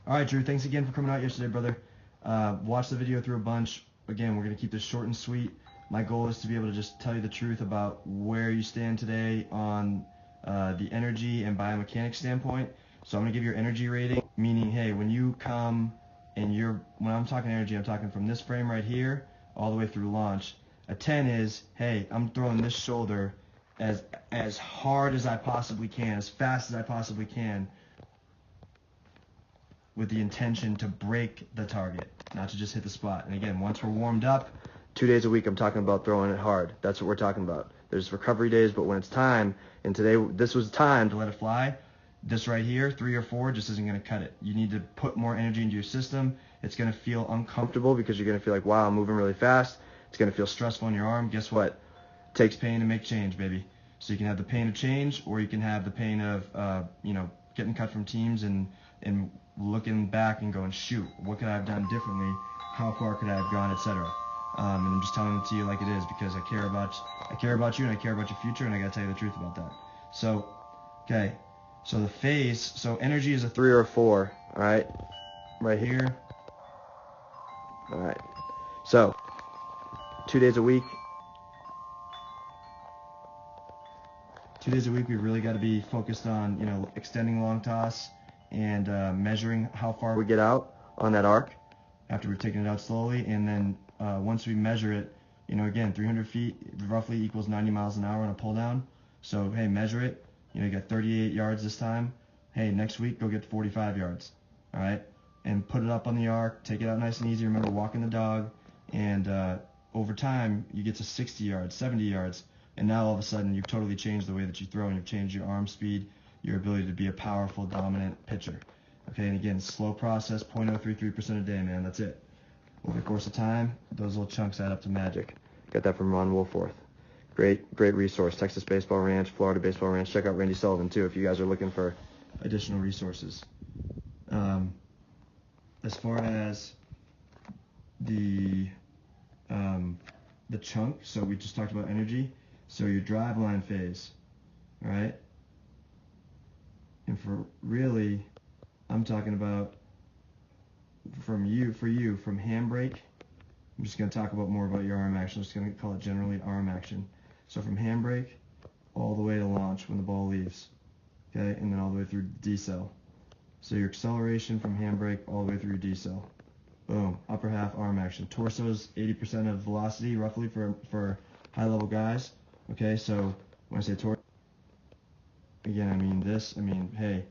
All right, Drew, thanks again for coming out yesterday, brother. Watch the video through a bunch. Again, we're going to keep this short and sweet. My goal is to be able to just tell you the truth about where you stand today on the energy and biomechanics standpoint. So I'm going to give your energy rating, meaning, hey, when you come and when I'm talking energy, I'm talking from this frame right here all the way through launch. A 10 is, hey, I'm throwing this shoulder as hard as I possibly can, as fast as I possibly can, with the intention to break the target, not to just hit the spot. And again, once we're warmed up, 2 days a week, I'm talking about throwing it hard. That's what we're talking about. There's recovery days, but when it's time, and today this was time to let it fly, this right here, 3 or 4, just isn't going to cut it. You need to put more energy into your system. It's going to feel uncomfortable because you're going to feel like, wow, I'm moving really fast. It's going to feel stressful in your arm. Guess what? It takes pain to make change, baby. So you can have the pain of change, or you can have the pain of, getting cut from teams and looking back and going, shoot, what could I have done differently? How far could I have gone, etc. And I'm just telling it to you like it is because I care about you and I care about your future, and I got to tell you the truth about that. So, okay. So the phase, so energy is a 3 or a 4, all right? Right here. All right. So, 2 days a week. 2 days a week, we've really got to be focused on, extending long toss and measuring how far we get out on that arc after we've taken it out slowly. And then once we measure it, again, 300 feet roughly equals 90 miles an hour on a pull down. So, hey, measure it. You got 38 yards this time. Hey, next week, go get 45 yards, all right? And put it up on the arc, take it out nice and easy. Remember, walking the dog. And over time, you get to 60 yards, 70 yards. And now all of a sudden, you've totally changed the way that you throw, and you've changed your arm speed, your ability to be a powerful, dominant pitcher. Okay, and again, slow process, 0.033% a day, man. That's it. Over the course of time, those little chunks add up to magic. Got that from Ron Woolforth. Great resource. Texas Baseball Ranch, Florida Baseball Ranch. Check out Randy Sullivan, too, if you guys are looking for additional resources. As far as the chunk, so we just talked about energy. So your drive line phase, all right? And for really, I'm talking about from handbrake. I'm just going to talk about more about your arm action. I'm just going to call it generally arm action. So from handbrake all the way to launch when the ball leaves, okay? And then all the way through decel. So your acceleration from handbrake all the way through your decel. Boom, upper half arm action. Torso's 80% of velocity roughly for high level guys. Okay, so when I say torso, again, I mean, hey,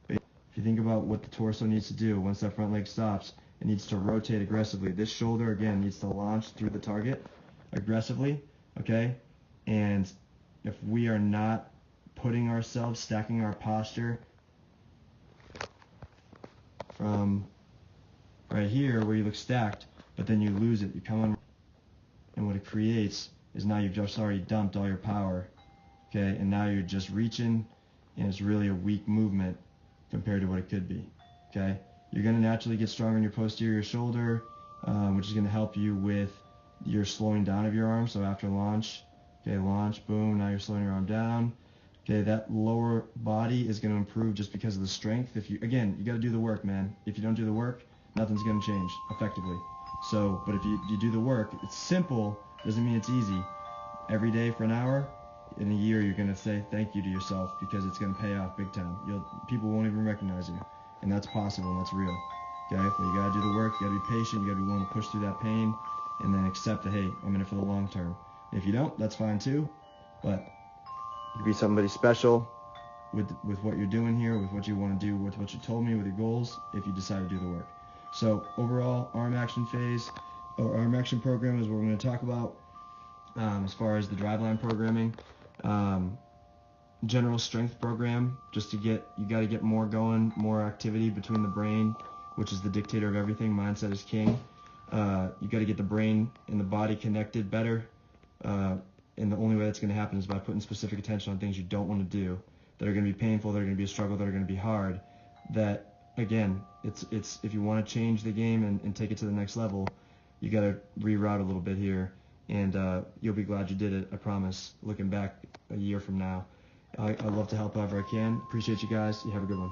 if you think about what the torso needs to do, once that front leg stops, it needs to rotate aggressively. This shoulder, again, needs to launch through the target aggressively, okay? And if we are not putting ourselves, stacking our posture from right here where you look stacked, but then you lose it, you come on, and what it creates is now you've just already dumped all your power, okay? And now you're just reaching, and it's really a weak movement compared to what it could be, okay? You're going to naturally get stronger in your posterior shoulder, which is going to help you with your slowing down of your arm. So after launch, okay, launch, boom, now you're slowing your arm down. Okay, that lower body is going to improve just because of the strength. You got to do the work, man. If you don't do the work, nothing's going to change effectively. So, but if you do the work, it's simple, doesn't mean it's easy. Every day for an hour, in a year, you're going to say thank you to yourself because it's going to pay off big time. People won't even recognize you, and that's possible, and that's real. Okay, but you got to do the work, you got to be patient, you got to be willing to push through that pain, and then accept that, hey, I'm in it for the long term. If you don't, that's fine too, but you can be somebody special with what you're doing here, with what you want to do, with what you told me, with your goals, if you decide to do the work. So overall, arm action phase, or arm action program is what we're going to talk about. As far as the driveline programming, general strength program, just to you got to get more going, more activity between the brain, which is the dictator of everything. Mindset is king. You got to get the brain and the body connected better, and the only way that's going to happen is by putting specific attention on things you don't want to do, that are going to be painful, that are going to be a struggle, that are going to be hard. That again, it's if you want to change the game and take it to the next level, you got to reroute a little bit here. And you'll be glad you did it, I promise, looking back a year from now. I'd love to help however I can. Appreciate you guys. You have a good one.